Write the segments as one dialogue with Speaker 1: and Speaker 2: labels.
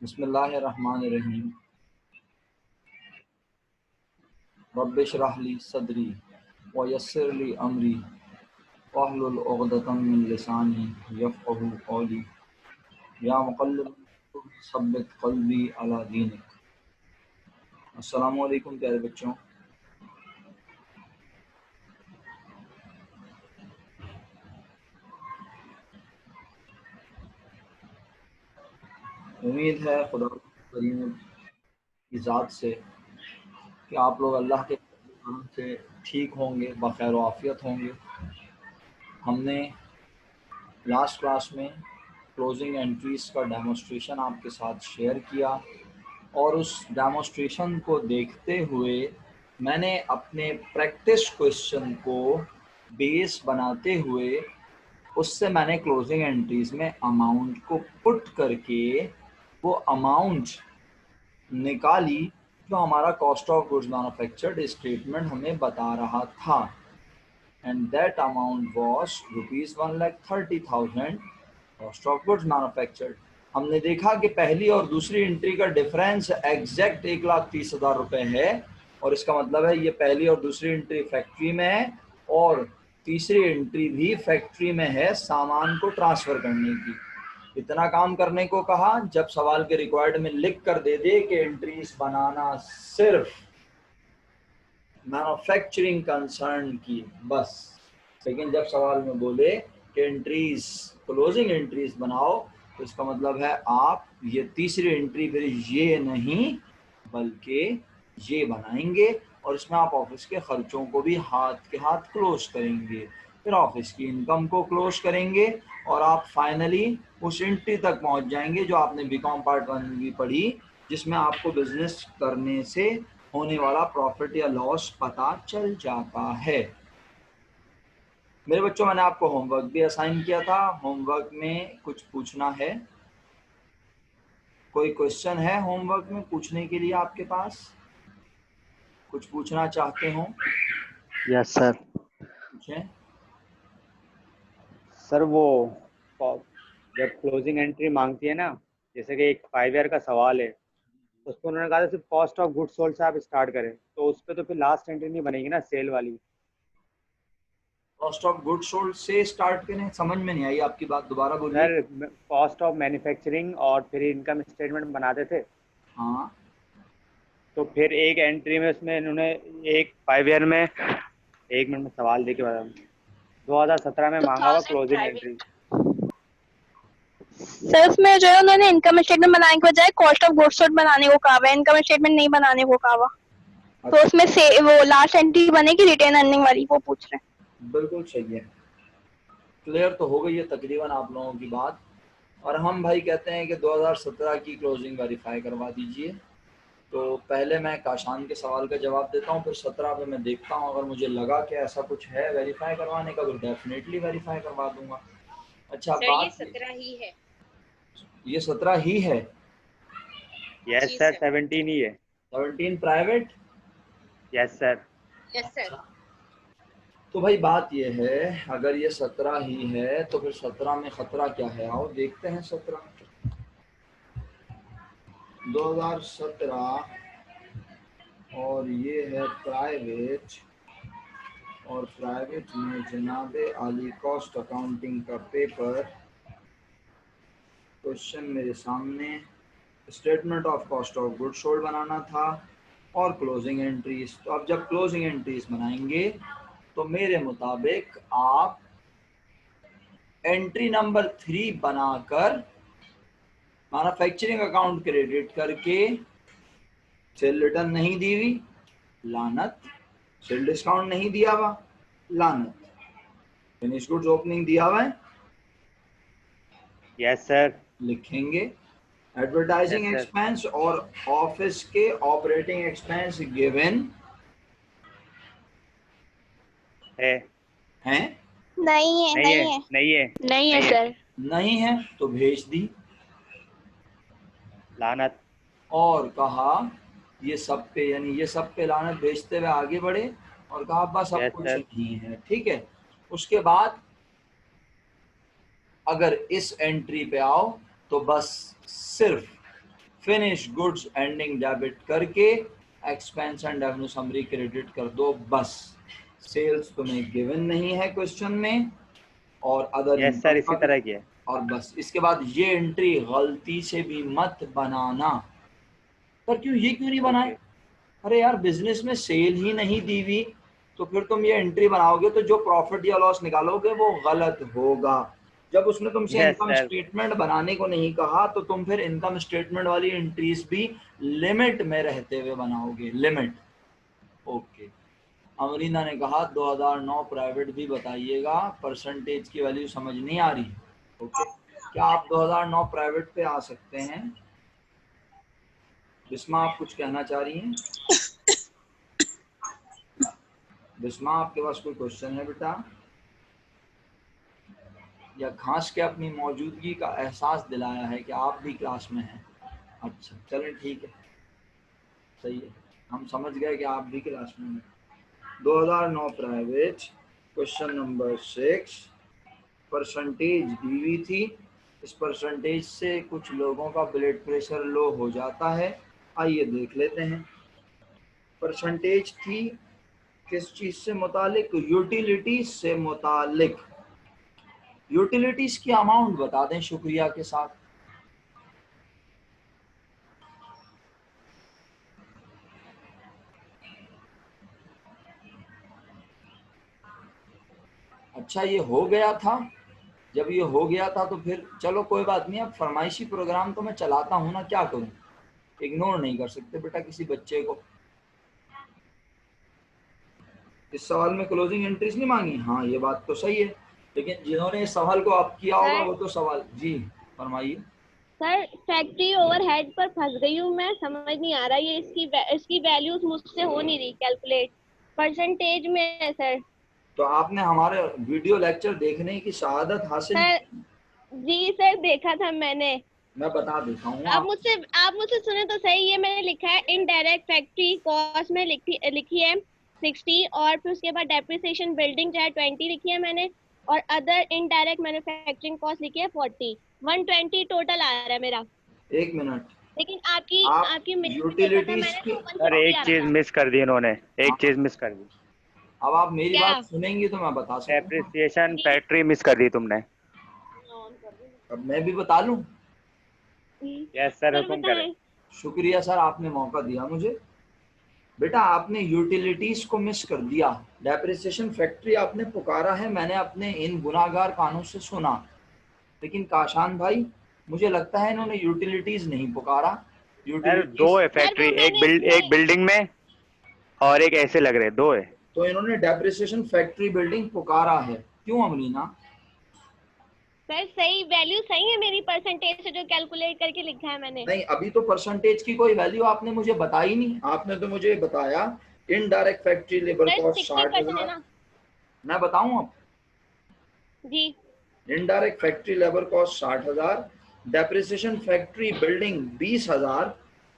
Speaker 1: बिस्मिल्लाहिर्रहमानिर्रहीम। रब्बिशरह ली सदरी व यस्सिर ली अमरी वहलुल उक़दतम मिन लिसानी यफ़क़हू क़ौली या मुक़ल्लिबल क़ुलूब सब्बित क़ल्बी अला दीनिक। अस्सलामु अलैकुम प्यारे बच्चों। उम्मीद है खुदा करीम की ज़ात से कि आप लोग अल्लाह के करम से ठीक होंगे, बख़ैर व आफ़ियत होंगे। हमने लास्ट क्लास में क्लोजिंग एंट्रीज़ का डेमोस्ट्रेशन आपके साथ शेयर किया और उस डेमोस्ट्रेशन को देखते हुए मैंने अपने प्रैक्टिस क्वेश्चन को बेस बनाते हुए उससे मैंने क्लोजिंग एंट्रीज़ में अमाउंट को पुट करके वो अमाउंट निकाली जो हमारा cost of goods manufactured statement हमें बता रहा था। And that amount was ₹1,30,000 cost of goods manufactured. हमने देखा कि पहली और दूसरी एंट्री का डिफरेंस एग्जैक्ट 1,30,000 रुपये है और इसका मतलब है ये पहली और दूसरी एंट्री फैक्ट्री में है और तीसरी एंट्री भी फैक्ट्री में है सामान को ट्रांसफ़र करने की। इतना काम करने को कहा जब सवाल के रिक्वायर्ड में लिख कर दे दे कि एंट्रीज बनाना सिर्फ मैन्युफैक्चरिंग कंसर्न की बस। लेकिन जब सवाल में बोले कि एंट्रीज क्लोजिंग एंट्रीज बनाओ तो इसका मतलब है आप ये तीसरी एंट्री फिर ये नहीं बल्कि ये बनाएंगे और इसमें आप ऑफिस के खर्चों को भी हाथ के हाथ क्लोज करेंगे, फिर ऑफिस की इनकम को क्लोज करेंगे और आप फाइनली उस एंट्री तक पहुंच जाएंगे जो आपने बीकॉम पार्ट 1 में पढ़ी, जिसमें आपको बिजनेस करने से होने वाला प्रॉफिट या लॉस पता चल जाता है। मेरे बच्चों, मैंने आपको होमवर्क भी असाइन किया था। होमवर्क में कुछ पूछना है? कोई क्वेश्चन है होमवर्क में पूछने के लिए आपके पास? कुछ पूछना चाहते हो?
Speaker 2: Yes sir.
Speaker 1: पूछें।
Speaker 2: सर वो जब क्लोजिंग एंट्री मांगती है ना, जैसे कि एक 5 ईयर का सवाल है, उसको उन्होंने कहा था सिर्फ कॉस्ट ऑफ गुड्स सोल्ड से आप स्टार्ट करें, तो उस पर तो फिर लास्ट एंट्री नहीं बनेगी ना, सेल वाली।
Speaker 1: कॉस्ट ऑफ गुड्स सोल्ड से स्टार्ट करें? समझ में नहीं आई आपकी बात, दोबारा बोलिए।
Speaker 2: सर कॉस्ट ऑफ मैन्युफैक्चरिंग और फिर इनकम स्टेटमेंट बनाते थे,
Speaker 1: हाँ,
Speaker 2: तो फिर एक एंट्री में उसमें इन्होंने एक 5 ईयर में, एक मिनट में सवाल देके बता दूं, 2017 में मांगा हुआ क्लोजिंग एंट्री।
Speaker 3: सर उसमें जो है उन्होंने इनकम स्टेटमेंट बनाने के बजाय कॉस्ट ऑफ गुड्स सोल्ड बनाने को कहा हुआ है, इनकम स्टेटमेंट नहीं बनाने को कहा हुआ। तो उसमें से वो लास्ट एंट्री बनेगी रिटेन अर्निंग वाली, वो पूछ रहे हैं।
Speaker 1: बिल्कुल सही है। क्लियर तो हो गई है तकरीबन आप लोगों की बात। और हम भाई कहते हैं कि 2017 की क्लोजिंग वेरीफाई करवा दीजिए। तो पहले मैं काशान के सवाल का जवाब देता हूँ, फिर 17 पे मैं देखता हूँ, अगर मुझे लगा कि ऐसा कुछ है वेरीफाई करवाने का तो डेफिनेटली वेरीफाई करवा दूंगा। अच्छा,
Speaker 4: सर
Speaker 1: बात
Speaker 4: ये 17 ही है।
Speaker 1: ये 17 ही है?
Speaker 2: यस सर, 17 ही है।
Speaker 1: 17 private?
Speaker 2: Yes sir.
Speaker 4: Yes sir.
Speaker 1: तो भाई बात ये है, अगर ये 17 ही है तो फिर 17 में खतरा क्या है? आओ देखते हैं। 2017 और ये है प्राइवेट, और प्राइवेट में जनाबे आली कॉस्ट अकाउंटिंग का पेपर। क्वेश्चन मेरे सामने, statement of cost of good sold बनाना था और क्लोजिंग एंट्रीज। तो अब जब क्लोजिंग एंट्रीज बनाएंगे तो मेरे मुताबिक आप एंट्री नंबर 3 बनाकर मैन्युफैक्चरिंग अकाउंट क्रेडिट करके, सेल रिटर्न नहीं दी हुई, लानत। सेल डिस्काउंट नहीं दिया हुआ, लानत। फिनिश गुड्स ओपनिंग दिया हुआ है,
Speaker 2: यस सर।
Speaker 1: लिखेंगे। Advertising
Speaker 2: Yes, sir.
Speaker 1: एक्सपेंस और ऑफिस के ऑपरेटिंग एक्सपेंस गिवन
Speaker 2: है।
Speaker 1: हैं?
Speaker 3: नहीं है,
Speaker 2: नहीं है, नहीं है,
Speaker 3: नहीं है सर।
Speaker 1: नहीं है तो भेज दी
Speaker 2: लानत।
Speaker 1: और कहा ये सब पे, यानी ये सब पे लानत भेजते हुए आगे बढ़े और कहा बस अब
Speaker 2: यस
Speaker 1: कुछ
Speaker 2: सर।
Speaker 1: नहीं है। ठीक है, उसके बाद अगर इस एंट्री पे आओ तो बस सिर्फ फिनिश गुड्स एंडिंग डेबिट करके expense and revenue summary credit कर दो बस। सेल्स तुम्हें गिवन नहीं है क्वेश्चन में और अदर
Speaker 2: यस सर, इसी
Speaker 1: इनकम
Speaker 2: तरह की है।
Speaker 1: और बस। इसके बाद ये एंट्री गलती से भी मत बनाना। पर क्यों, ये क्यों नहीं बनाए? अरे यार बिजनेस में सेल ही नहीं दी हुई तो फिर तुम ये एंट्री बनाओगे तो जो प्रॉफिट या लॉस निकालोगे वो गलत होगा। जब उसने तुमसे
Speaker 2: यस
Speaker 1: इनकम
Speaker 2: सर।
Speaker 1: स्टेटमेंट बनाने को नहीं कहा तो तुम फिर इनकम स्टेटमेंट वाली एंट्रीज भी लिमिट में रहते हुए बनाओगे, लिमिट। ओके, अमरीना ने कहा 2009 प्राइवेट भी बताइएगा, परसेंटेज की वैल्यू समझ नहीं आ रही। ओके, क्या आप 2009 प्राइवेट पे आ सकते हैं? बिस्मा आप कुछ कहना चाह रही हैं? बिस्मा आपके पास कोई क्वेश्चन है बेटा, या खास के अपनी मौजूदगी का एहसास दिलाया है कि आप भी क्लास में हैं? अच्छा चलें ठीक है, सही है, हम समझ गए कि आप भी क्लास में हैं। 2009 प्राइवेट क्वेश्चन नंबर 6, परसेंटेज दी हुई थी। इस परसेंटेज से कुछ लोगों का ब्लड प्रेशर लो हो जाता है। आइए देख लेते हैं। परसेंटेज थी किस चीज से मुतालिक? यूटिलिटीज से मुतालिक। यूटिलिटीज की अमाउंट बता दें शुक्रिया के साथ। अच्छा ये हो गया था, जब ये हो गया था तो फिर चलो कोई बात नहीं, अब फरमाइशी प्रोग्राम तो मैं चलाता हूँ ना, क्या करूँ, इग्नोर नहीं कर सकते बेटा किसी बच्चे को। इस सवाल में क्लोजिंग एंट्रीज नहीं मांगी, हाँ ये बात तो सही है, लेकिन जिन्होंने इस सवाल को आप किया होगा वो तो सवाल, जी फरमाइए।
Speaker 4: सर फैक्ट्री ओवरहेड पर फंस गई हूँ मैं, समझ नहीं आ रहा ये इसकी वैल्यूज मुझसे हो नहीं रही कैलकुलेट, परसेंटेज में है सर।
Speaker 1: तो आपने हमारे वीडियो लेक्चर देखने की शहादत हासिल?
Speaker 4: सर जी सर देखा था मैंने।
Speaker 1: मैं बता देता हूँ
Speaker 4: आप मुझसे सुने तो सही, ये मैंने लिखा है इनडायरेक्ट फैक्ट्री कॉस्ट में लिखी है 60 और फिर उसके बाद डेप्रिसिएशन बिल्डिंग चाहे 20 लिखी है मैंने और अदर इनडायरेक्ट मैन्युफैक्चरिंग कॉस्ट लिखी है 40, 120 टोटल आ रहा है मेरा।
Speaker 1: एक मिनट,
Speaker 4: लेकिन आपकी मेल में देखा था मैंने तो
Speaker 2: सर
Speaker 4: 150
Speaker 2: एक
Speaker 4: आ
Speaker 2: चीज
Speaker 4: रहा था।
Speaker 2: मिस कर दी इन्होंने, एक चीज मिस कर दी।
Speaker 1: अब आप मेरी
Speaker 4: क्या?
Speaker 1: बात सुनेंगी तो मैं बता सकूंगा।
Speaker 2: डेप्रिसिएशन फैक्ट्री मिस कर दी तुमने।
Speaker 1: अब मैं भी बता लूं?
Speaker 2: यस सर,
Speaker 4: सर
Speaker 2: हुक्म करें।
Speaker 4: बताएं।
Speaker 1: शुक्रिया सर, आपने मौका दिया मुझे। बेटा आपने यूटिलिटीज को मिस कर दिया, डेप्रिसिएशन फैक्ट्री आपने पुकारा है, मैंने अपने इन गुनाहगार कानों से सुना, लेकिन काशान भाई मुझे लगता है इन्होंने यूटिलिटीज नहीं पुकारा।
Speaker 2: सर दो है
Speaker 1: यूटिलिटीज
Speaker 2: फैक्ट्री,
Speaker 4: वो मैंने
Speaker 2: एक बिल्डिंग में और एक ऐसे लग रहे, दो है।
Speaker 1: तो इन्होंने डेप्रिसिएशन फैक्ट्री बिल्डिंग पुकारा है, क्यों अमरीना?
Speaker 4: सर सही वैल्यू सही है मेरी परसेंटेज से जो कैलकुलेट करके लिखा है मैंने।
Speaker 1: नहीं, अभी तो परसेंटेज की कोई वैल्यू आपने मुझे बताई नहीं, आपने तो मुझे बताया indirect factory labour
Speaker 4: sir
Speaker 1: cost
Speaker 4: 60% है
Speaker 1: 60,000।
Speaker 4: ना?
Speaker 1: मैं बताऊं अब,
Speaker 4: जी
Speaker 1: indirect factory labour cost 60,000, depreciation factory building 20,000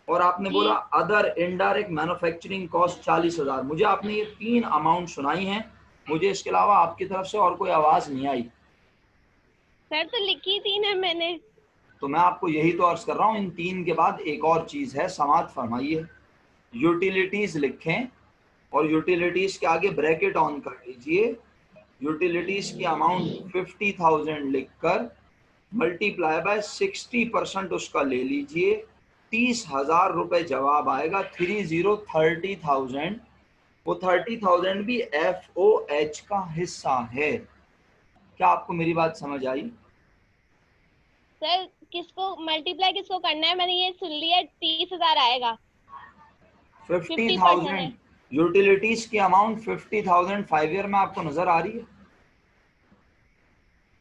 Speaker 1: और आपने
Speaker 4: जी।
Speaker 1: बोला अदर इनडायरेक्ट मैन्युफैक्चरिंग कॉस्ट 40,000। मुझे आपने ये 3 अमाउंट सुनाई हैं, मुझे इसके अलावा आपकी तरफ से और कोई आवाज नहीं आई।
Speaker 4: सर तो लिखी थी ना मैंने।
Speaker 1: तो मैं आपको यही तो अर्ज कर रहा हूँ, इन 3 के बाद एक और चीज है, समाप्त फरमाइए। यूटिलिटीज लिखें और यूटिलिटीज के आगे ब्रैकेट ऑन कर लीजिए। यूटिलिटीज की अमाउंट 50,000 लिखकर मल्टीप्लाई बाय 60% उसका ले लीजिए, 30,000 रुपए जवाब आएगा। 30,30,000, वो 30,000 भी FOH का हिस्सा है। क्या आपको मेरी बात समझ आई?
Speaker 4: सर किसको मल्टीप्लाई किसको करना है, मैंने ये सुन लिया 30,000 आएगा। 50%
Speaker 1: 50,000
Speaker 4: है
Speaker 1: यूटिलिटीज की अमाउंट 50,000 5 ईयर में आपको नजर आ रही है?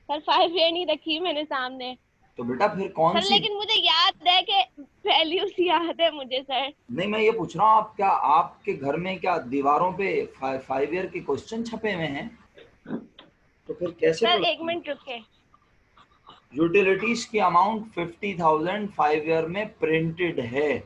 Speaker 4: सर 5 ईयर नहीं रखी मैंने सामने।
Speaker 1: तो बेटा फिर कौन
Speaker 4: सर
Speaker 1: सी?
Speaker 4: लेकिन मुझे याद है कि वैल्यूज याद है मुझे सर।
Speaker 1: नहीं मैं ये पूछ रहा हूँ, आप क्या आपके घर में क्या दीवारों पे 5 ईयर के क्वेश्चन छपे हुए हैं? तो फिर कैसे
Speaker 4: सर
Speaker 1: पता?
Speaker 4: एक मिनट रुके।
Speaker 1: यूटिलिटीज की अमाउंट 50,000 5 ईयर में प्रिंटेड है,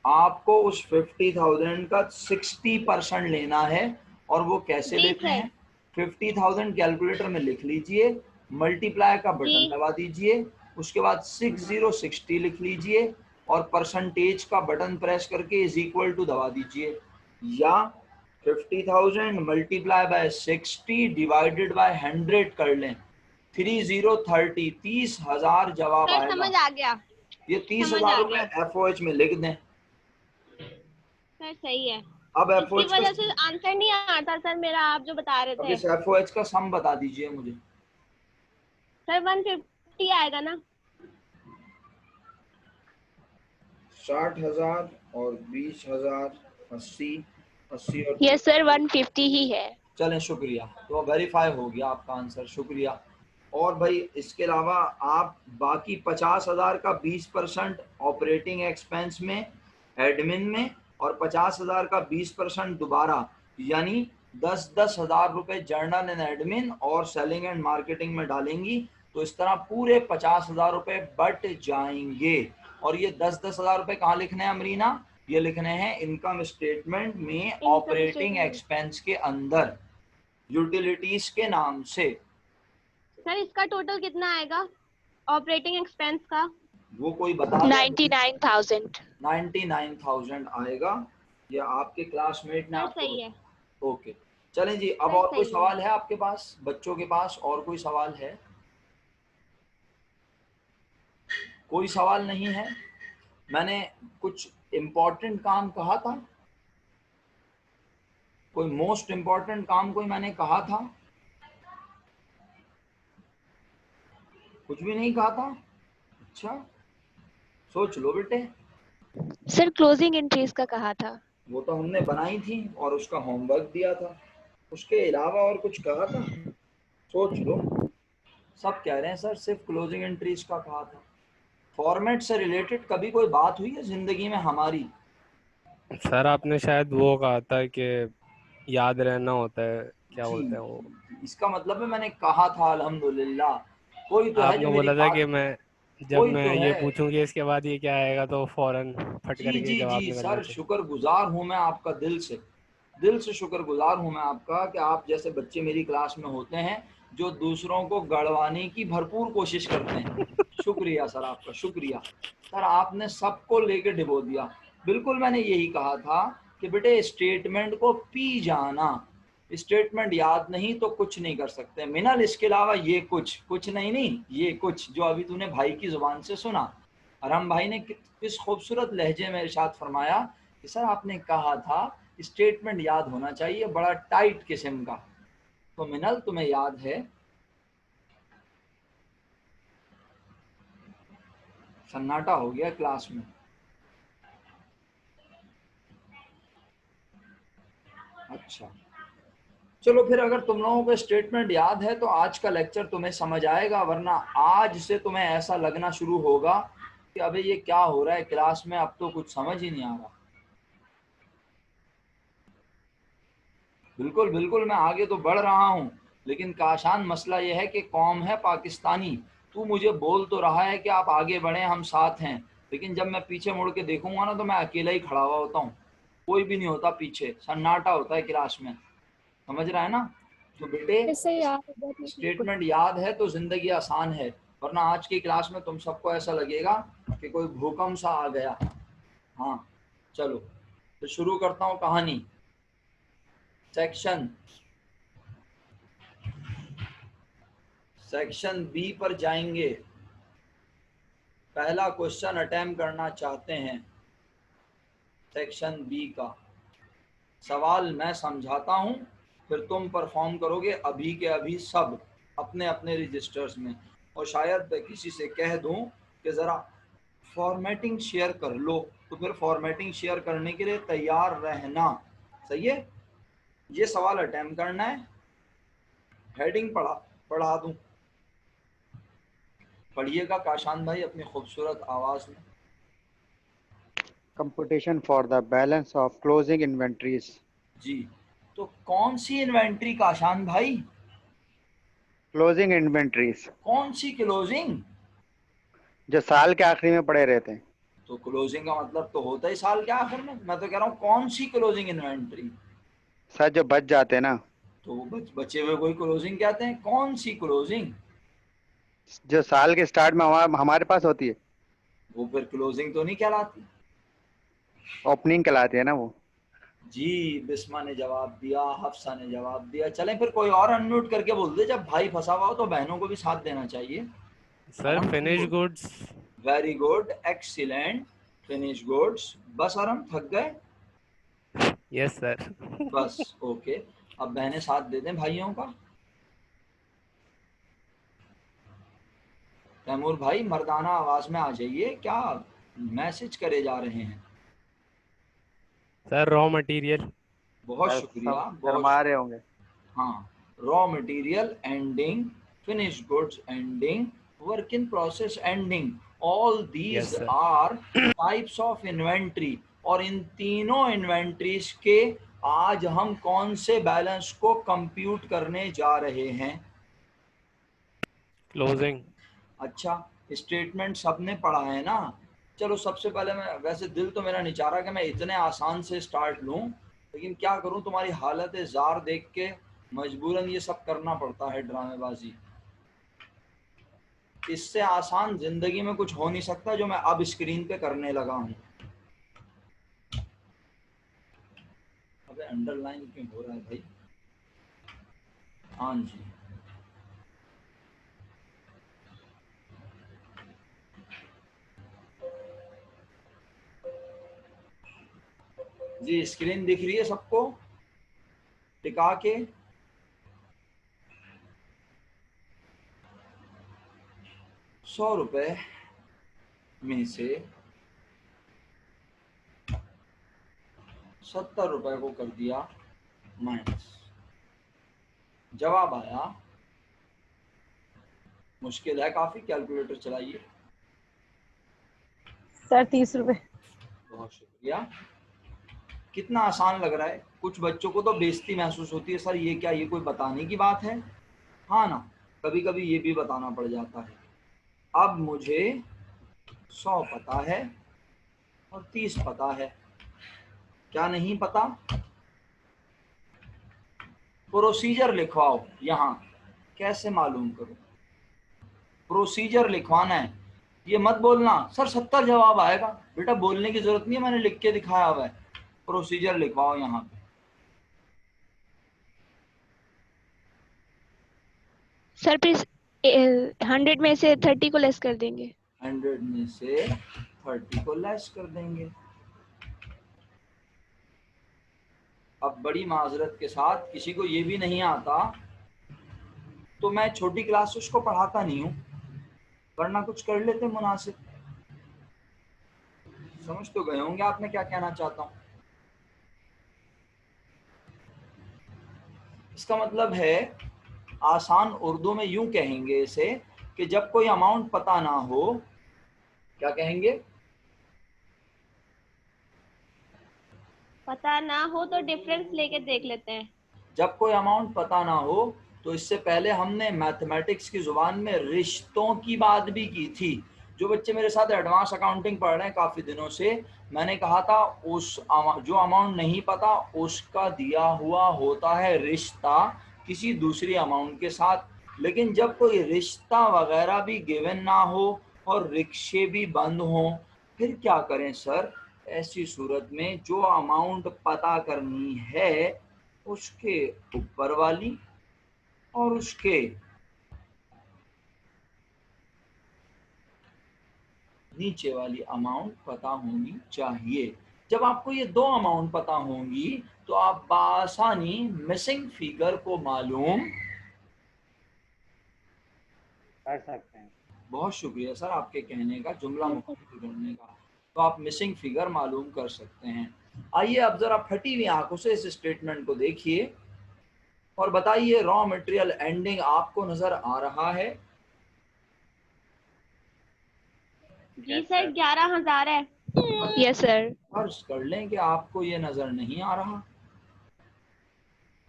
Speaker 1: आपको उस 50,000 का 60% लेना है। और वो कैसे
Speaker 4: जी
Speaker 1: लेते
Speaker 4: सर।
Speaker 1: हैं? 50,000 कैलकुलेटर में लिख लीजिए, मल्टीप्लाई का बटन
Speaker 4: जी
Speaker 1: दबा दीजिए, उसके बाद 6060 लिख लीजिए और परसेंटेज का बटन प्रेस करके इज इक्वल टू दबा दीजिए, या 50,000 मल्टीप्लाई बाय 60 डिवाइडेड बाय 100 कर लें। 3030 30,000 जवाब
Speaker 4: सर
Speaker 1: आएगा।
Speaker 4: समझ आ गया,
Speaker 1: ये
Speaker 4: समझ
Speaker 1: 30,000
Speaker 4: आ
Speaker 1: रुपए
Speaker 4: गया
Speaker 1: FOH में लिख दें।
Speaker 4: सर, सही है।
Speaker 1: अब
Speaker 4: इसकी
Speaker 1: FOH
Speaker 4: वजह
Speaker 1: का,
Speaker 4: से आंसर नहीं आता सर मेरा, आप जो बता रहे
Speaker 1: अब
Speaker 4: थे।
Speaker 1: इस FOH का सम बता दीजिए मुझे।
Speaker 4: सर 150 आएगा ना?
Speaker 1: 60,000 और 20,000, 80 80 और
Speaker 3: यस सर 150 ही है।
Speaker 1: चलें, शुक्रिया, तो वेरीफाई हो गया आपका आंसर, शुक्रिया। और भाई इसके अलावा आप बाकी 50,000 का 20% ऑपरेटिंग एक्सपेंस में, एडमिन में, और 50,000 का 20% दोबारा, यानी 10,000 रुपए जर्नल एंड एडमिन और सेलिंग एंड मार्केटिंग में डालेंगी, तो इस तरह पूरे 50,000 रुपए बट जाएंगे। और ये 10,000 रुपए कहाँ लिखने हैं अमरीना? ये लिखने हैं इनकम स्टेटमेंट में ऑपरेटिंग
Speaker 4: statement।
Speaker 1: एक्सपेंस के अंदर, यूटिलिटीज के नाम से।
Speaker 4: सर इसका टोटल कितना आएगा ऑपरेटिंग एक्सपेंस का?
Speaker 1: वो कोई बता दे।
Speaker 3: 99,000।
Speaker 1: 99,000 आएगा, या आपके क्लासमेट ने
Speaker 4: सर
Speaker 1: आपको
Speaker 4: सही है,
Speaker 1: ओके। चलें जी, अब
Speaker 4: सर
Speaker 1: और कोई
Speaker 4: सही है।
Speaker 1: सवाल है आपके पास, बच्चों के पास और कोई सवाल है? कोई सवाल नहीं है? मैंने कुछ इम्पोर्टेंट काम कहा था? कोई मोस्ट इम्पोर्टेंट काम कोई मैंने कहा था? कुछ भी नहीं कहा था? अच्छा, सोच लो बेटे।
Speaker 3: सर क्लोजिंग एंट्रीज का कहा था।
Speaker 1: वो तो हमने बनाई थी और उसका होमवर्क दिया था, उसके अलावा और कुछ कहा था? सोच लो। सब कह रहे हैं सर सिर्फ क्लोजिंग एंट्रीज का कहा था। फॉर्मेट से रिलेटेड कभी कोई बात हुई है जिंदगी में हमारी?
Speaker 5: सर आपने शायद वो कहा था कि याद रहना होता है, क्या
Speaker 1: जी,
Speaker 5: बोलते हैं वो,
Speaker 1: इसका मतलब है मैंने कहा था अल्हम्दुलिल्लाह। कोई तो है
Speaker 5: आपने
Speaker 1: जो मेरी
Speaker 5: बोला था कि
Speaker 1: बात,
Speaker 5: मैं जब
Speaker 1: कोई
Speaker 5: मैं
Speaker 1: तो
Speaker 5: ये
Speaker 1: है।
Speaker 5: पूछूंगी इसके बाद ये क्या आएगा तो फौरन फट
Speaker 1: जी
Speaker 5: करके
Speaker 1: जी
Speaker 5: जवाब
Speaker 1: जी
Speaker 5: निकलना
Speaker 1: सर,
Speaker 5: चाहिए।
Speaker 1: शुक्रगुजार हूँ मैं आपका, दिल से शुक्रगुजार हूँ मैं आपका कि आप जैसे बच्चे मेरी क्लास में होते हैं जो दूसरों को गड़वाने की भरपूर कोशिश करते हैं। शुक्रिया सर आपका, शुक्रिया सर, आपने सबको लेके डिबो दिया। बिल्कुल मैंने यही कहा था कि बेटे स्टेटमेंट को पी जाना, स्टेटमेंट याद नहीं तो कुछ नहीं कर सकते मिनल, इसके अलावा ये कुछ नहीं, ये कुछ जो अभी तूने भाई की जुबान से सुना। अरहम भाई ने किस खूबसूरत लहजे में इरशाद फरमाया कि सर आपने कहा था स्टेटमेंट याद होना चाहिए, बड़ा टाइट किस्म का। तो मिनल तुम्हें याद है? सन्नाटा हो गया क्लास में। अच्छा, चलो फिर अगर तुम लोगों को स्टेटमेंट याद है तो आज का लेक्चर तुम्हें समझ आएगा, वरना आज से तुम्हें ऐसा लगना शुरू होगा कि अबे ये क्या हो रहा है क्लास में, अब तो कुछ समझ ही नहीं आ रहा। बिल्कुल बिल्कुल, मैं आगे तो बढ़ रहा हूँ, लेकिन काशान मसला यह है कि कौम है पाकिस्तानी। तू मुझे बोल तो रहा है कि आप आगे बढ़ें, हम साथ हैं, लेकिन जब मैं पीछे मुड़ के देखूंगा ना तो मैं अकेला ही खड़ा हुआ होता हूँ, कोई भी नहीं होता पीछे, सन्नाटा होता है क्लास में। समझ रहा है ना? तो बेटे स्टेटमेंट याद है तो जिंदगी आसान है, वरना आज की क्लास में तुम सबको ऐसा लगेगा कि कोई भूकंप सा आ गया। हाँ चलो, तो शुरू करता हूँ कहानी। सेक्शन बी पर जाएंगे। पहला क्वेश्चन अटेम्प्ट करना चाहते हैं सेक्शन बी का। सवाल मैं समझाता हूं, फिर तुम परफॉर्म करोगे अभी के अभी सब अपने अपने रजिस्टर्स में। और शायद मैं किसी से कह दूं कि ज़रा फॉर्मेटिंग शेयर कर लो, तो फिर फॉर्मेटिंग शेयर करने के लिए तैयार रहना। सही है? ये सवाल अटेम्प्ट करना है। हेडिंग पढ़ा दूं? पढ़िएगा काशान भाई अपनी खूबसूरत आवाज में।
Speaker 2: Computation for the balance of closing inventories.
Speaker 1: जी, तो कौन सी इन्वेंट्री काशान भाई?
Speaker 2: क्लोजिंग इन्वेंट्रीज
Speaker 1: कौन सी क्लोजिंग?
Speaker 2: जो साल के आखिरी में पड़े रहते हैं।
Speaker 1: तो क्लोजिंग का मतलब तो होता ही साल के आखिर में। मैं तो कह रहा हूँ कौन सी क्लोजिंग इन्वेंट्री?
Speaker 2: सर जो बच जाते हैं ना,
Speaker 1: तो वो बचे हुए कोई क्लोजिंग कहते हैं। कौन सी क्लोजिंग?
Speaker 2: जो साल के स्टार्ट में हमारे पास होती है।
Speaker 1: वो फिर क्लोजिंग तो नहीं कहलाती।
Speaker 2: ओपनिंग कहलाती है ना वो।
Speaker 1: जी, बिस्मा ने जवाब दिया, हफ्सा ने जवाब दिया। चलें फिर कोई और अनम्यूट करके बोल दे। जब भाई फंसा हुआ हो तो बहनों को भी साथ देना चाहिए।
Speaker 5: Sir finish goods.
Speaker 1: Very good, excellent, finish goods. बस अरम थक गए?
Speaker 5: Yes sir.
Speaker 1: बस ओके। अब बहनें साथ दे दें भाइयों का। तैमूर भाई मर्दाना आवाज में आ जाइए, क्या मैसेज करे जा रहे हैं?
Speaker 5: Sir raw material.
Speaker 1: बहुत
Speaker 2: सर
Speaker 1: शुक्रिया,
Speaker 2: सब
Speaker 1: बहुत
Speaker 2: शर्मा रहे होंगे।
Speaker 1: हाँ, raw material ending, finish goods ending, work in process ending, all
Speaker 5: yes
Speaker 1: these
Speaker 5: sir.
Speaker 1: Are types of inventory. और इन तीनों इन्वेंट्रीज के आज हम कौन से बैलेंस को कंप्यूट करने जा रहे हैं?
Speaker 5: क्लोजिंग।
Speaker 1: अच्छा, स्टेटमेंट सबने पढ़ा है ना? चलो सबसे पहले मैं, वैसे दिल तो मेरा नहीं चाह रहा कि मैं इतने आसान से स्टार्ट लूं, लेकिन क्या करूं, तुम्हारी हालत जार देख के मजबूरन ये सब करना पड़ता है, ड्रामेबाजी। इससे आसान जिंदगी में कुछ हो नहीं सकता जो मैं अब स्क्रीन पे करने लगा हूं। अबे अंडरलाइन क्यों हो रहा है भाई? हाँ जी, जी स्क्रीन दिख रही है सबको टिका के? 100 रुपए में से 70 रुपए को कर दिया माइनस। जवाब आया, मुश्किल है काफी, कैलकुलेटर चलाइए।
Speaker 6: सर 30 रुपए।
Speaker 1: बहुत शुक्रिया। कितना आसान लग रहा है? कुछ बच्चों को तो बेइज्जती महसूस होती है, सर ये क्या, ये कोई बताने की बात है? हाँ ना, कभी कभी ये भी बताना पड़ जाता है। अब मुझे 100 पता है और 30 पता है, क्या नहीं पता? प्रोसीजर लिखवाओ यहाँ। कैसे मालूम करो? प्रोसीजर लिखवाना है। ये मत बोलना सर 70 जवाब आएगा, बेटा बोलने की जरूरत नहीं है, मैंने लिख के दिखाया हुआ है। प्रोसीजर लिखवाओ यहाँ पे।
Speaker 3: सर प्लीज 100 में से 30 को लेस कर देंगे।
Speaker 1: 100 में से 30 को लेस कर देंगे। अब बड़ी माजरत के साथ, किसी को ये भी नहीं आता तो मैं छोटी क्लास से उसको पढ़ाता नहीं हूँ, वरना कुछ कर लेते मुनासिब। समझ तो गए होंगे आप मैं क्या कहना चाहता हूँ। इसका मतलब है, आसान उर्दू में यूं कहेंगे इसे, कि जब कोई अमाउंट पता ना हो, क्या कहेंगे?
Speaker 4: पता ना हो तो डिफरेंस लेके देख लेते हैं।
Speaker 1: जब कोई अमाउंट पता ना हो तो इससे पहले हमने मैथमेटिक्स की जुबान में रिश्तों की बात भी की थी। जो बच्चे मेरे साथ एडवांस अकाउंटिंग पढ़ रहे हैं काफ़ी दिनों से, मैंने कहा था जो अमाउंट नहीं पता उसका दिया हुआ होता है रिश्ता किसी दूसरी अमाउंट के साथ। लेकिन जब कोई रिश्ता वगैरह भी गिवन ना हो और रिक्शे भी बंद हों, फिर क्या करें सर? ऐसी सूरत में जो अमाउंट पता करनी है उसके ऊपर वाली और उसके नीचे वाली अमाउंट पता होनी चाहिए। जब आपको ये दो अमाउंट पता होंगी तो आप बासानी मिसिंग फिगर को मालूम
Speaker 2: कर सकते हैं।
Speaker 1: बहुत शुक्रिया सर आपके कहने का, जुमला मुकम्मल करने का। तो आप मिसिंग फिगर मालूम कर सकते हैं। आइए अब जरा फटी हुई आंखों से इस स्टेटमेंट को देखिए और बताइए, रॉ मटेरियल एंडिंग आपको नजर आ रहा है?
Speaker 4: जी सर 11,000 है।
Speaker 3: Yes sir.
Speaker 1: फर्ज कर लें कि आपको ये नजर नहीं आ रहा।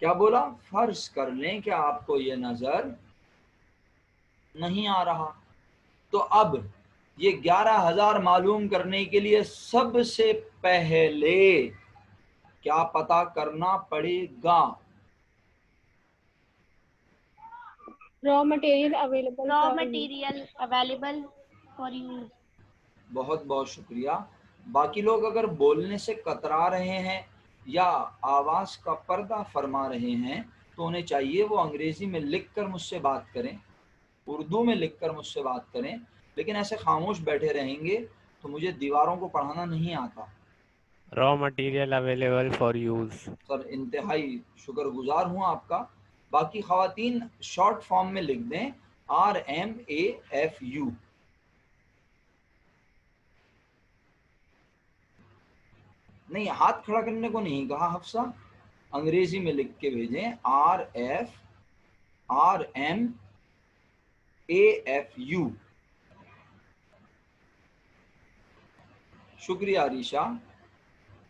Speaker 1: क्या बोला? फर्ज कर लें कि आपको ये नजर नहीं आ रहा। तो अब ये 11,000 मालूम करने के लिए सबसे पहले क्या पता करना पड़ेगा?
Speaker 6: Raw material available
Speaker 4: raw material available for use.
Speaker 1: बहुत बहुत शुक्रिया। बाकी लोग अगर बोलने से कतरा रहे हैं या आवाज़ का पर्दा फरमा रहे हैं तो उन्हें चाहिए वो अंग्रेज़ी में लिखकर मुझसे बात करें, उर्दू में लिखकर मुझसे बात करें। लेकिन ऐसे खामोश बैठे रहेंगे तो मुझे दीवारों को पढ़ाना नहीं आता।
Speaker 5: Raw material available for use.
Speaker 1: Sir इंतहाई शुक्रगुजार हूँ आपका। बाकी ख़वातीन शॉर्ट फॉर्म में लिख दें RMAFU। नहीं, हाथ खड़ा करने को नहीं कहा हफ्सा, अंग्रेजी में लिख के भेजें RMAFU। शुक्रिया अरीशा,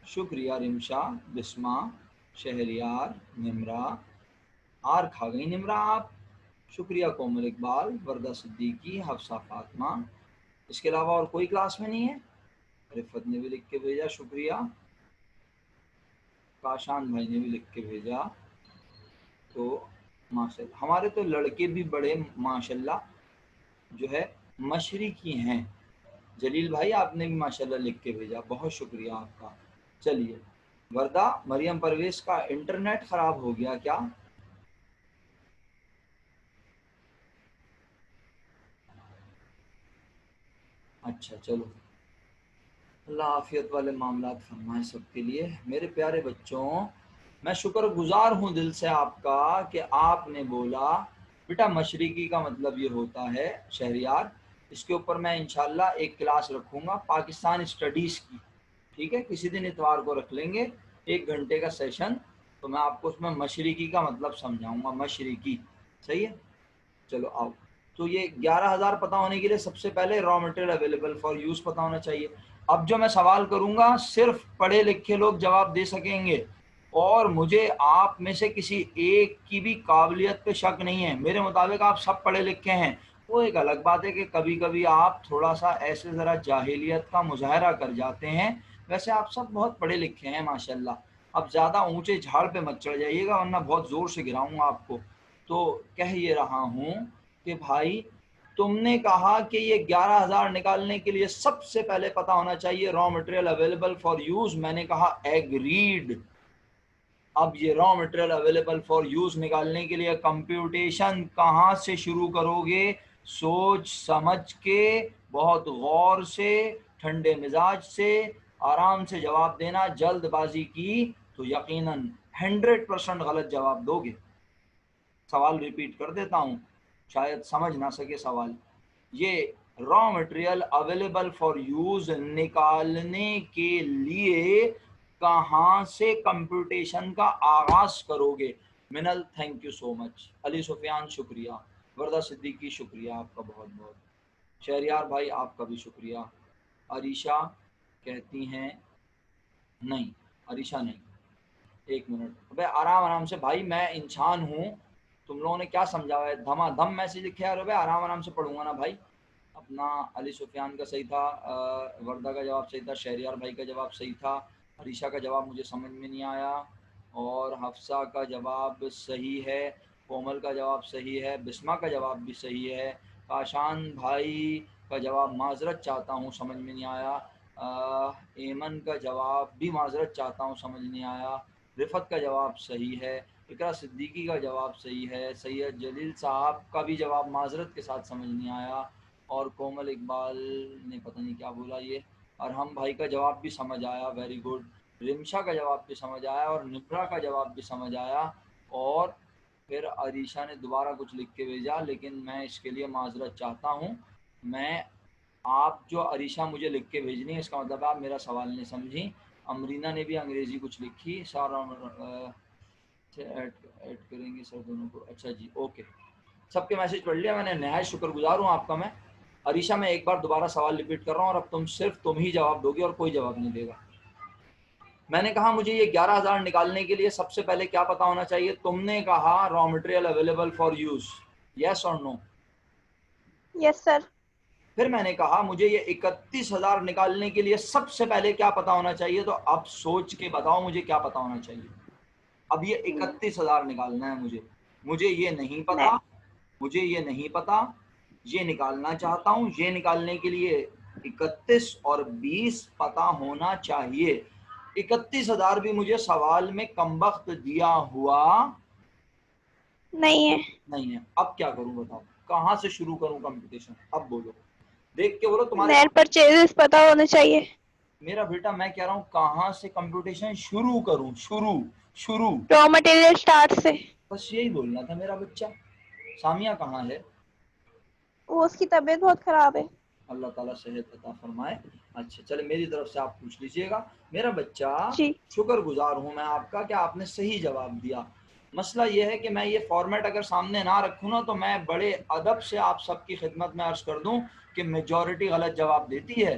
Speaker 1: शुक्रिया रिमशा, बिस्मा, शहरियार, निमरा। आर खा गई निमरा आप। शुक्रिया कोमल इकबाल, वर्दा सिद्दीकी, हफ्सा फातिमा। इसके अलावा और कोई क्लास में नहीं है? रिफत ने भी लिख के भेजा, शुक्रिया। काशान भाई ने भी लिख के भेजा। तो माशाल्लाह हमारे तो लड़के भी बड़े माशाल्लाह जो है मशरिकी हैं। जलील भाई आपने भी माशाल्लाह लिख के भेजा, बहुत शुक्रिया आपका। चलिए वर्दा, मरियम परवेज का इंटरनेट ख़राब हो गया क्या? अच्छा चलो, अल्लाह आफियत वाले मामलात फरमाए सबके लिए। मेरे प्यारे बच्चों, मैं शुक्रगुजार हूँ दिल से आपका कि आपने बोला बेटा मशरिकी का मतलब ये होता है शहरियार। इसके ऊपर मैं इंशाल्लाह एक क्लास रखूँगा पाकिस्तान स्टडीज़ की, ठीक है? किसी दिन इतवार को रख लेंगे 1 घंटे का सेशन, तो मैं आपको उसमें मशरिकी का मतलब समझाऊँगा, मशरिकी। सही है? चलो आओ। तो ये 11,000 पता होने के लिए सबसे पहले raw material available for use पता होना चाहिए। अब जो मैं सवाल करूंगा सिर्फ पढ़े लिखे लोग जवाब दे सकेंगे, और मुझे आप में से किसी एक की भी काबिलियत पे शक नहीं है। मेरे मुताबिक आप सब पढ़े लिखे हैं। वो एक अलग बात है कि कभी कभी आप थोड़ा सा ऐसे ज़रा जाहिलियत का मुजाहरा कर जाते हैं, वैसे आप सब बहुत पढ़े लिखे हैं माशाल्लाह। अब ज़्यादा ऊंचे झाड़ पे मत चढ़ जाइएगा वरना बहुत ज़ोर से गिराऊंगा आपको। तो कह ये रहा हूँ कि भाई तुमने कहा कि ये 11,000 निकालने के लिए सबसे पहले पता होना चाहिए raw material available for use. मैंने कहा एग्रीड। अब ये raw material available for use निकालने के लिए कंप्यूटेशन कहाँ से शुरू करोगे? सोच समझ के, बहुत गौर से, ठंडे मिजाज से, आराम से जवाब देना। जल्दबाजी की तो यकीनन 100% गलत जवाब दोगे। सवाल रिपीट कर देता हूँ, शायद समझ ना सके सवाल। ये raw material available for use निकालने के लिए कहाँ से कंप्यूटेशन का आगाज करोगे? Minal thank you so much, Ali Sufiyan शुक्रिया, वर्दा सिद्दीकी शुक्रिया आपका बहुत बहुत, शहरियार भाई आपका भी शुक्रिया। अरीशा कहती हैं नहीं, अरीशा नहीं, 1 मिनट, अबे आराम आराम से भाई, मैं इंसान हूँ। तुम लोगों ने क्या समझा हुआ है? धमाधम मैसेज लिखे यार, अबे आराम आराम से पढ़ूंगा ना भाई। अपना अली सुफियान का सही था, वर्दा का जवाब सही था, शहरियार भाई का जवाब सही था, अरीशा का जवाब मुझे समझ में नहीं आया, और हफ्सा का जवाब सही है, कोमल का जवाब सही है, बिस्मा का जवाब भी सही है, काशान भाई का जवाब माजरत चाहता हूँ समझ में नहीं आया, एमन का जवाब भी माजरत चाहता हूँ समझ नहीं आया, रिफत का जवाब सही है, इकरा सिद्दीकी का जवाब सही है, सैयद जलील साहब का भी जवाब माजरत के साथ समझ नहीं आया, और कोमल इकबाल ने पता नहीं क्या बोला ये, और हम भाई का जवाब भी समझ आया, वेरी गुड, रिमशा का जवाब भी समझ आया, और निब्रा का जवाब भी समझ आया, और फिर अरीशा ने दोबारा कुछ लिख के भेजा, लेकिन मैं इसके लिए माजरत चाहता हूँ। मैं आप जो अरीशा मुझे लिख के भेजनी है इसका मतलब आप मेरा सवाल नहीं समझी। अमरीना ने भी अंग्रेज़ी कुछ लिखी, सारा ऐड करेंगे सर दोनों को, अच्छा जी ओके, सबके मैसेज पढ़ लिया मैंने, नहायत शुक्रगुजार हूँ आपका मैं। अरीशा मैं एक बार दोबारा सवाल रिपीट कर रहा हूँ, और अब तुम ही जवाब दोगे और कोई जवाब नहीं देगा। मैंने कहा मुझे ये 11,000 निकालने के लिए सबसे पहले क्या पता होना चाहिए? तुमने कहा raw material available for use, yes और नो?
Speaker 3: Yes sir.
Speaker 1: फिर मैंने कहा मुझे ये 31,000 निकालने के लिए सबसे पहले क्या पता होना चाहिए? तो अब सोच के बताओ मुझे क्या पता होना चाहिए। अब ये 31,000 निकालना है मुझे ये नहीं पता, मुझे ये नहीं पता, ये निकालना चाहता हूँ। ये निकालने के लिए 31 और 20 पता होना चाहिए। 31,000 भी मुझे सवाल में कमबख्त दिया हुआ
Speaker 3: नहीं है।
Speaker 1: नहीं है। अब क्या करूं बताओ, कहाँ से शुरू करूं कंपटीशन? अब बोलो, देख के बोलो तुम्हारे।
Speaker 3: नेट परचेजेस पता होने चाहिए।
Speaker 1: मेरा बेटा मैं कह रहा हूँ कहाँ से कंपटीशन शुरू करूं? शुरू शुरू
Speaker 3: रॉ मटेरियल स्टार्ट से।
Speaker 1: बस यही बोलना था मेरा बच्चा। सामिया कहाँ है?
Speaker 3: वो उसकी तबीयत बहुत खराब है।
Speaker 1: अल्लाह ताला सेहत अता फरमाए। अच्छा चले, मेरी तरफ से आप पूछ लीजिएगा। मेरा बच्चा
Speaker 3: जी।
Speaker 1: शुक्रगुजार हूँ मैं आपका कि आपने सही जवाब दिया। मसला ये है कि मैं ये फॉर्मेट अगर सामने ना रखूँ ना तो मैं बड़े अदब से आप सबकी खिदमत में अर्ज कर दूँ कि मेजॉरिटी गलत जवाब देती है।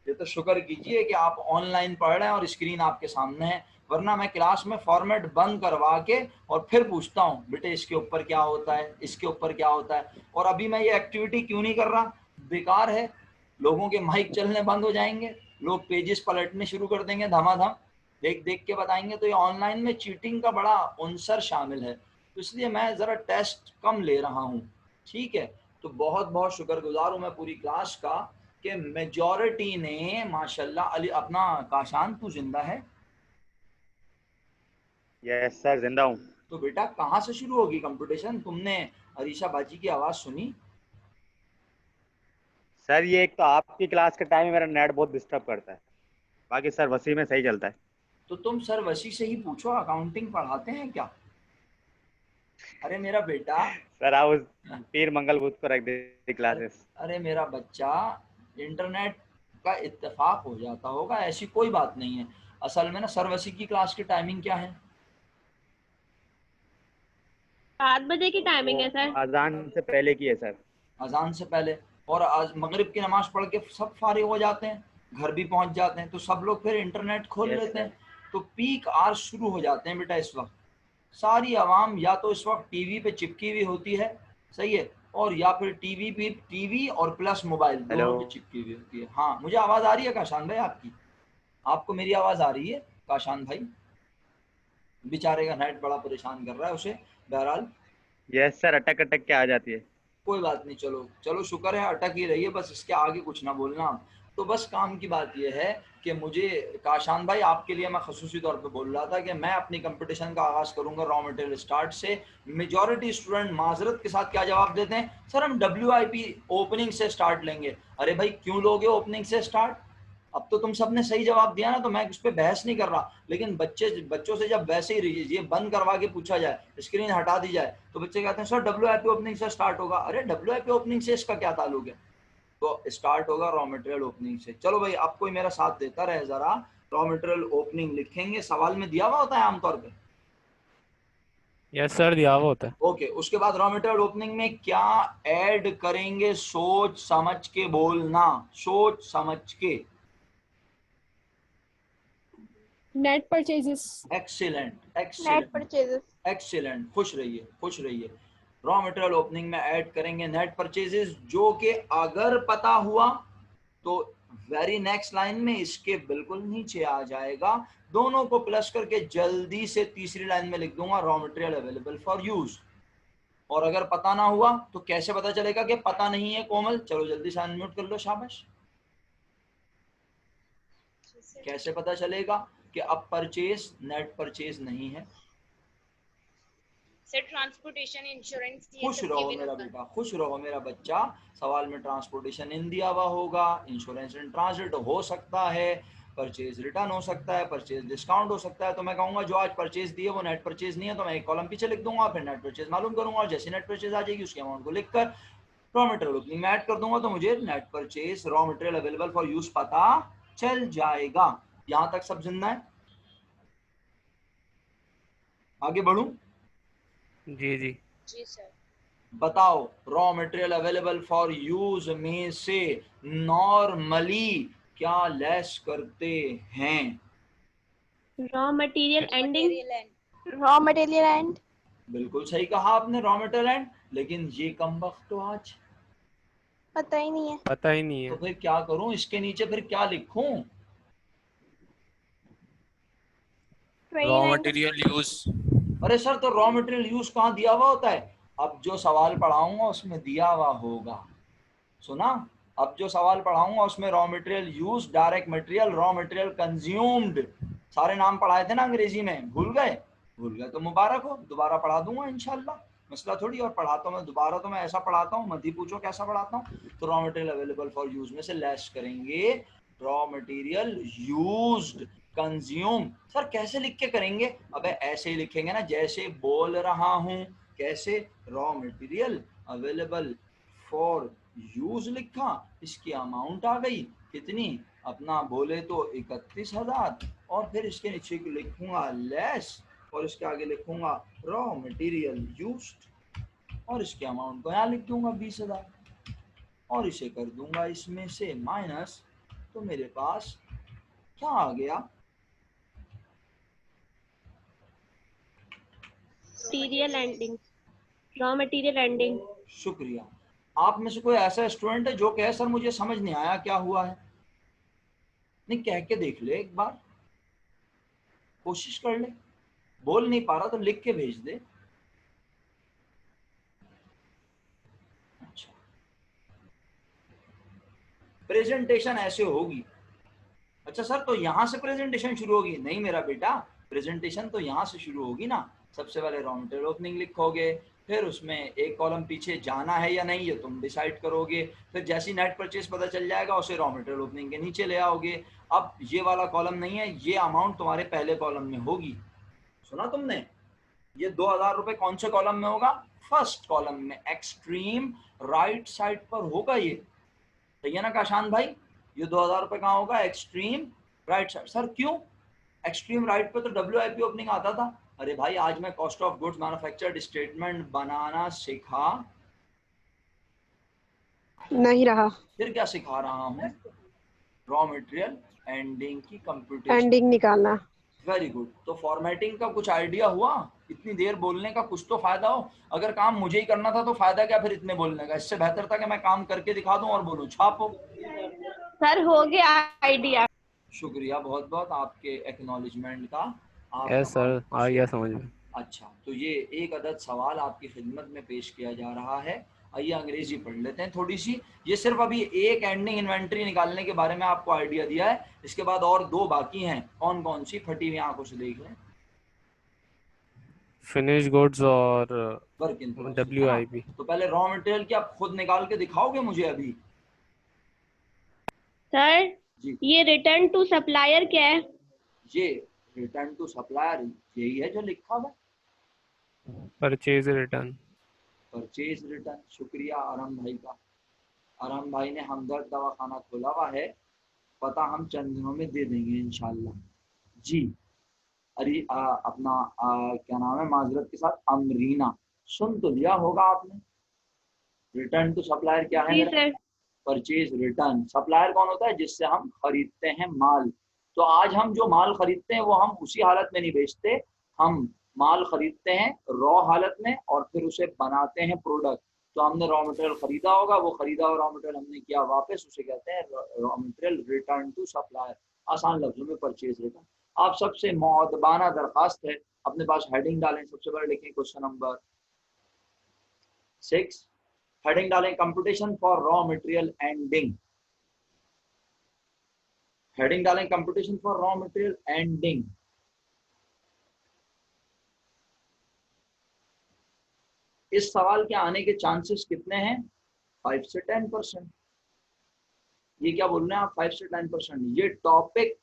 Speaker 1: ये तो शुक्र कीजिए कि आप ऑनलाइन पढ़ रहे हैं और स्क्रीन आपके सामने है, वरना मैं क्लास में फॉर्मेट बंद करवा के और फिर पूछता हूँ बेटे इसके ऊपर क्या होता है, इसके ऊपर क्या होता है। और अभी मैं ये एक्टिविटी क्यों नहीं कर रहा? बेकार है, लोगों के माइक चलने बंद हो जाएंगे, लोग पेजेस पलटने शुरू कर देंगे धमाधम, देख देख के बताएंगे। तो ये ऑनलाइन में चीटिंग का बड़ा अंसर शामिल है, तो इसलिए मैं ज़रा टेस्ट कम ले रहा हूँ। ठीक है, तो बहुत बहुत शुक्रगुजार हूँ मैं पूरी क्लास का कि मेजॉरिटी ने माशाल्लाह। अली अपना काशान तू जिंदा है?
Speaker 2: यस सर, जिंदा हूँ।
Speaker 1: तो बेटा कहाँ से शुरू होगी कंपटीशन? तुमने अरीशा बाजी की आवाज़ सुनी?
Speaker 2: सर ये एक तो आपकी क्लास के टाइम में मेरा नेट बहुत डिस्टर्ब करता है, बाकी सर वसी में सही चलता है।
Speaker 1: तो तुम सर वसी से ही पूछो, अकाउंटिंग पढ़ाते हैं क्या? अरे मेरा बेटा,
Speaker 2: सर आप उस पीर मंगल बुध को रख दे क्लासेस।
Speaker 1: अरे मेरा बच्चा, इंटरनेट का इत्तेफाक हो जाता होगा, ऐसी कोई बात नहीं है। असल में ना सर वसी की क्लास की टाइमिंग क्या है?
Speaker 4: 7 बजे की टाइमिंग है सर।
Speaker 2: अजान से पहले की है सर।
Speaker 1: अजान से पहले, और आज मगरिब की नमाज पढ़ के सब फारिग हो जाते हैं, घर भी पहुंच जाते हैं, तो सब लोग फिर इंटरनेट खोल
Speaker 2: यस
Speaker 1: लेते हैं।
Speaker 2: सर।
Speaker 1: तो पीक आवर्स शुरू हो जाते हैं बेटा इस वक्त। सारी आवाम या तो इस वक्त टीवी पे चिपकी हुई होती है, सही है, और या फिर टीवी और प्लस मोबाइल
Speaker 2: हेलो।
Speaker 1: दोनों पे चिपकी हुई होती है। हाँ, मुझे आवाज़ आ रही है काशान भाई आपकी? आपको मेरी आवाज़ आ रही है काशान भाई? बेचारे का नेट बड़ा परेशान कर रहा है उसे। बहरहाल
Speaker 2: यस सर, अटक अटक के आ जाती है।
Speaker 1: कोई बात नहीं, चलो चलो शुक्र है अटक ही रही है, बस इसके आगे कुछ ना बोलना। तो बस काम की बात यह है कि मुझे काशान भाई आपके लिए मैं खसूसी तौर पे बोल रहा था कि मैं अपनी कंपटीशन का आगाज़ करूंगा रॉ मटेरियल स्टार्ट से। मेजॉरिटी स्टूडेंट माजरत के साथ क्या जवाब देते हैं, सर हम WIP ओपनिंग से स्टार्ट लेंगे। अरे भाई क्यों लोगे ओपनिंग से स्टार्ट? अब तो तुम सबने सही जवाब दिया ना, तो मैं उस पर बहस नहीं कर रहा। लेकिन बच्चों से जब वैसे ही ये बंद करवा के पूछा जाए, स्क्रीन हटा दी जाए, तो बच्चे कहते हैं सर WIP ओपनिंग से स्टार्ट होगा। अरे WIP ओपनिंग से इसका क्या ताल्लुक है? तो स्टार्ट होगा रॉ मटेरियल ओपनिंग से। चलो भाई, अब कोई मेरा साथ देता रहे जरा। रॉ मटेरियल ओपनिंग लिखेंगे, सवाल में दिया हुआ होता है आमतौर पर।
Speaker 5: यस सर, दिया हुआ होता है।
Speaker 1: ओके, उसके बाद रॉ मटेरियल ओपनिंग में क्या ऐड करेंगे? सोच समझ के बोलना, सोच समझ के।
Speaker 6: Net purchases.
Speaker 1: Excellent
Speaker 3: net
Speaker 1: excellent
Speaker 3: purchases.
Speaker 1: Excellent, खुश रहिए खुश रहिए। रॉ मटेरियल ओपनिंग में ऐड करेंगे नेट परचेजेस, जो कि अगर पता हुआ तो वेरी नेक्स्ट लाइन में इसके बिल्कुल नीचे आ जाएगा। दोनों को प्लस करके जल्दी से तीसरी लाइन में लिख दूंगा raw material available for use. और अगर पता ना हुआ तो कैसे पता चलेगा कि पता नहीं है कोमल? चलो जल्दी से अनम्यूट कर लो, शाबाश। कैसे पता चलेगा कि अब परचेज नेट परचेज नहीं है?
Speaker 7: सर ट्रांसपोर्टेशन, इंश्योरेंस, ये
Speaker 1: खुश
Speaker 7: सब
Speaker 1: रहो
Speaker 7: गिवन
Speaker 1: मेरा
Speaker 7: होता है।
Speaker 1: बेटा, खुश रहो मेरा बच्चा। सवाल में ट्रांसपोर्टेशन इन दिया हुआ होगा, इंश्योरेंस इन ट्रांजिट हो सकता है, परचेज रिटर्न हो सकता है, परचेज डिस्काउंट हो सकता है। तो मैं कहूँगा जो आज परचेज दिए वो नेट परचेज नहीं है, तो मैं एक कॉलम पीछे लिख दूंगा, फिर नेट परचेज मालूम करूंगा, और जैसे नेट परचेज आ जाएगी उसके अमाउंट को लिखकर रॉ मटेरियल ओपनिंग में ऐड कर दूंगा, तो मुझे net purchase raw material available for use पता चल जाएगा। यहां तक सब जिंदा है? आगे बढ़ूं?
Speaker 5: जी जी।
Speaker 7: जी सर।
Speaker 1: बताओ, raw material available for use में से नॉर्मली क्या लेस करते हैं?
Speaker 4: Raw material ending.
Speaker 7: Material and.
Speaker 3: Raw material and.
Speaker 1: बिल्कुल सही कहा आपने, रॉ मटेरियल एंड। लेकिन ये कम वक्त तो आज
Speaker 3: पता ही नहीं है।
Speaker 5: पता ही नहीं
Speaker 1: तो
Speaker 5: है।
Speaker 1: फिर क्या करूं? इसके नीचे फिर क्या लिखूं?
Speaker 5: रॉ
Speaker 3: 29।
Speaker 5: Material use.
Speaker 1: अरे सर, तो रॉ मटेरियल यूज कहाँ दिया हुआ होता है? अब जो सवाल पढ़ाऊंगा उसमें दिया हुआ होगा, सुना? अब जो सवाल पढ़ाऊंगा उसमें raw material use, direct material, raw material consumed, सारे नाम पढ़ाए थे ना अंग्रेजी में, भूल गए? भूल गए तो मुबारक हो, दोबारा पढ़ा दूंगा इंशाल्लाह, मसला थोड़ी। और पढ़ाता हूँ मैं दोबारा, तो मैं ऐसा पढ़ाता हूँ, मत ही पूछो कैसा पढ़ाता हूँ। तो raw material available for use में से लेस करेंगे raw material used consume. Sir कैसे लिख के करेंगे? अबे ऐसे ही लिखेंगे ना जैसे बोल रहा हूँ। कैसे? Raw material available for use लिखा, इसकी अमाउंट आ गई कितनी, अपना बोले तो 31,000, और फिर इसके नीचे लिखूंगा लेस, और इसके आगे लिखूंगा रॉ मटेरियल यूज्ड, और इसके अमाउंट को यहाँ लिख दूंगा 20,000, और इसे कर दूंगा इसमें से माइनस, तो मेरे पास क्या आ गया?
Speaker 4: Material ending, raw material ending.
Speaker 1: शुक्रिया। आप में से कोई ऐसा स्टूडेंट है जो कहे सर मुझे समझ नहीं आया क्या हुआ है? नहीं, कह के देख ले एक बार, कोशिश कर ले। बोल नहीं पा रहा तो लिख के भेज दे। अच्छा, प्रेजेंटेशन ऐसे होगी। अच्छा सर, तो यहाँ से प्रेजेंटेशन शुरू होगी? नहीं मेरा बेटा, प्रेजेंटेशन तो यहाँ से शुरू होगी ना। सबसे पहले रॉ मटेरियल ओपनिंग लिखोगे, फिर उसमें एक कॉलम पीछे जाना है या नहीं ये तुम डिसाइड करोगे, फिर जैसी नेट परचेज पता चल जाएगा उसे रॉ मटेरियल ओपनिंग के नीचे ले आओगे। अब ये वाला कॉलम नहीं है, ये अमाउंट तुम्हारे पहले कॉलम में होगी। सुना तुमने? ये 2,000 रुपए कौन से कॉलम में होगा? फर्स्ट कॉलम में, एक्सट्रीम राइट साइड पर होगा ये। सही है ना काशान भाई? ये 2,000 रुपए कहाँ होगा? Extreme right side. सर क्यों? एक्सट्रीम राइट पे तो WIP ओपनिंग आता था। अरे भाई आज मैं cost of goods manufactured statement बनाना सिखा
Speaker 6: नहीं रहा।
Speaker 1: फिर क्या सिखा रहा हूँ? रॉ मटेरियल एंडिंग की कंप्यूटेशन,
Speaker 6: एंडिंग निकालना।
Speaker 1: Very good. तो फॉर्मेटिंग का कुछ आइडिया हुआ? इतनी देर बोलने का कुछ तो फायदा हो। अगर काम मुझे ही करना था तो फायदा क्या फिर इतने बोलने का? इससे बेहतर था कि मैं काम करके दिखा दूं और बोलूं छापो।
Speaker 4: सर हो गया आइडिया।
Speaker 1: शुक्रिया बहुत बहुत आपके एक्नॉलेजमेंट का। आप
Speaker 5: यस सर, आ गया समझ में।
Speaker 1: अच्छा, तो ये एक अदद सवाल आपकी खिदमत में पेश किया जा रहा है। आइए अंग्रेजी पढ़ लेते हैं थोड़ी सी। ये सिर्फ अभी एक एंडिंग इन्वेंट्री निकालने के बारे में आपको आइडिया दिया है, इसके बाद और 2 बाकी हैं। कौन कौन सी? फटी हुई आंखों से देख लें।
Speaker 5: फिनिश गुड्स और
Speaker 1: वर्क इन प्रोग्रेस,
Speaker 5: WIP।
Speaker 1: तो पहले रॉ मटेरियल की आप खुद निकाल के दिखाओगे मुझे अभी?
Speaker 4: सर
Speaker 1: जी,
Speaker 4: ये रिटर्न टू सप्लायर क्या है?
Speaker 1: ये रिटर्न टू सप्लायर यही है जो लिखा हुआ,
Speaker 5: परचेज रिटर्न।
Speaker 1: Purchase return. शुक्रिया आराम भाई का। आराम भाई ने हमदर्द दवाखाना खोला हुआ है, पता हम चंद दिनों में दे देंगे इंशाल्लाह जी। अरे अपना क्या नाम है माजरत के साथ, अमरीना। सुन तो लिया होगा आपने। रिटर्न टू सप्लायर क्या है
Speaker 4: जी
Speaker 1: मेरा?
Speaker 4: सर।
Speaker 1: Purchase return. सप्लायर कौन होता है? जिससे हम खरीदते हैं माल। तो आज हम जो माल खरीदते हैं वो हम उसी हालत में नहीं बेचते, हम माल खरीदते हैं रॉ हालत में और फिर उसे बनाते हैं प्रोडक्ट। तो हमने रॉ मटेरियल खरीदा होगा, वो खरीदा हुआ रॉ मटेरियल हमने किया वापस, उसे कहते हैं raw material return to supplier. आसान लफ्जों में परचेज रिटर्न। आप सबसे मौदबाना दरखास्त है, अपने पास हेडिंग डालें। सबसे पहले लिखें क्वेश्चन नंबर 6, हेडिंग डालें computation for raw material ending. Heading डालें computation for raw material ending. इस सवाल के आने के चांसेस कितने हैं? 5 से 10%। ये क्या बोल रहे हैं आप? 5 से 10%। ये टॉपिक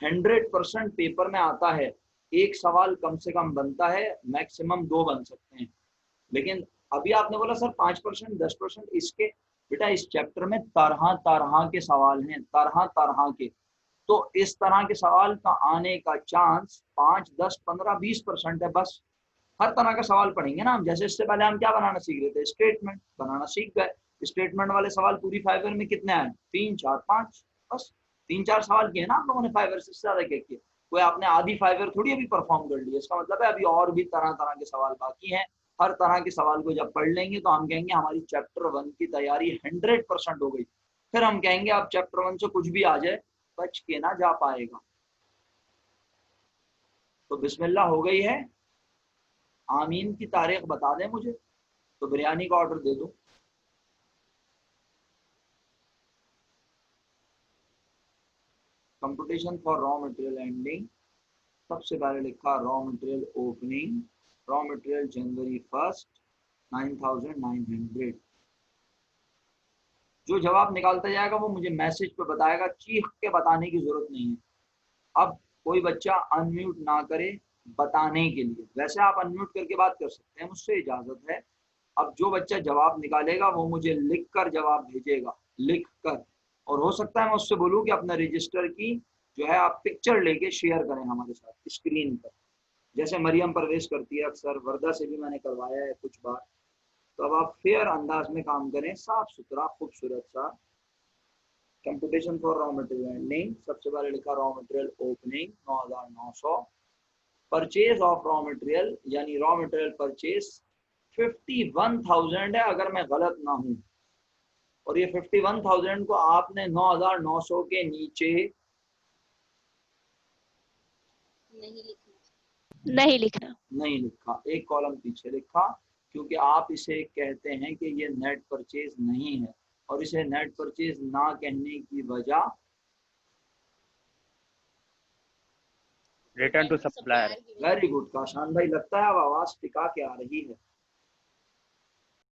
Speaker 1: 100% पेपर में आता है। एक सवाल कम से कम बनता है, मैक्सिमम 2 बन सकते हैं। लेकिन अभी आपने बोला सर 5%, 10%, इसके बेटा इस चैप्टर में तरह तरह के सवाल हैं, तरह तरह के। तो इस तरह के सवाल का आने का चांस 5, 10, 15, 20% है बस। हर तरह का सवाल पढ़ेंगे ना हम। जैसे इससे पहले हम क्या बनाना सीख रहे थे? स्टेटमेंट बनाना सीख गए। स्टेटमेंट वाले सवाल पूरी 5 ईयर में कितने आए? 3, 4, 5, बस 3-4 सवाल किए ना आप लोगों ने 5 ईयर से ज्यादा क्या किए? कोई आपने आधी 5 ईयर थोड़ी अभी परफॉर्म कर लिया। इसका मतलब है अभी और भी तरह तरह के सवाल बाकी हैं। हर तरह के सवाल को जब पढ़ लेंगे तो हम कहेंगे हमारी चैप्टर 1 की तैयारी 100% हो गई। फिर हम कहेंगे अब चैप्टर 1 से कुछ भी आ जाए बच के ना जा पाएगा। तो बिस्मिल्लाह हो गई है। आमीन की तारीख बता दें मुझे तो बिरयानी का ऑर्डर दे दूं। Computation for raw material ending, सबसे पहले लिखा raw material opening, raw material जनवरी 1 9,900। जो जवाब निकालता जाएगा वो मुझे मैसेज पे बताएगा, चीख के बताने की जरूरत नहीं है। अब कोई बच्चा अनम्यूट ना करे बताने के लिए, वैसे आप अनम्यूट करके बात कर सकते हैं, मुझसे इजाजत है। अब जो बच्चा जवाब निकालेगा वो मुझे लिख कर जवाब भेजेगा, लिख कर, और हो सकता है मैं उससे बोलूँ कि अपना रजिस्टर की जो है आप पिक्चर लेके शेयर करें हमारे साथ स्क्रीन पर, जैसे मरियम परवेज करती है अक्सर, वर्दा से भी मैंने करवाया है कुछ बार। तो अब आप फेयर अंदाज में काम करें, साफ सुथरा खूबसूरत सा। Computation for raw material ending, सबसे पहले लिखा raw material opening 9,900, purchase of raw material यानी रॉ मटेरियल परचेज 51,000 है अगर मैं गलत ना हूं, और ये 51,000 को आपने 9,900 के नीचे
Speaker 3: नहीं लिखना।
Speaker 1: नहीं लिखा, एक कॉलम पीछे लिखा, क्योंकि आप इसे कहते हैं कि ये नेट परचेज नहीं है, और इसे नेट परचेज ना कहने की वजह
Speaker 2: return to supplier.
Speaker 1: Very good Kashan भाई, लगता है अब आवाज टिका के आ रही है।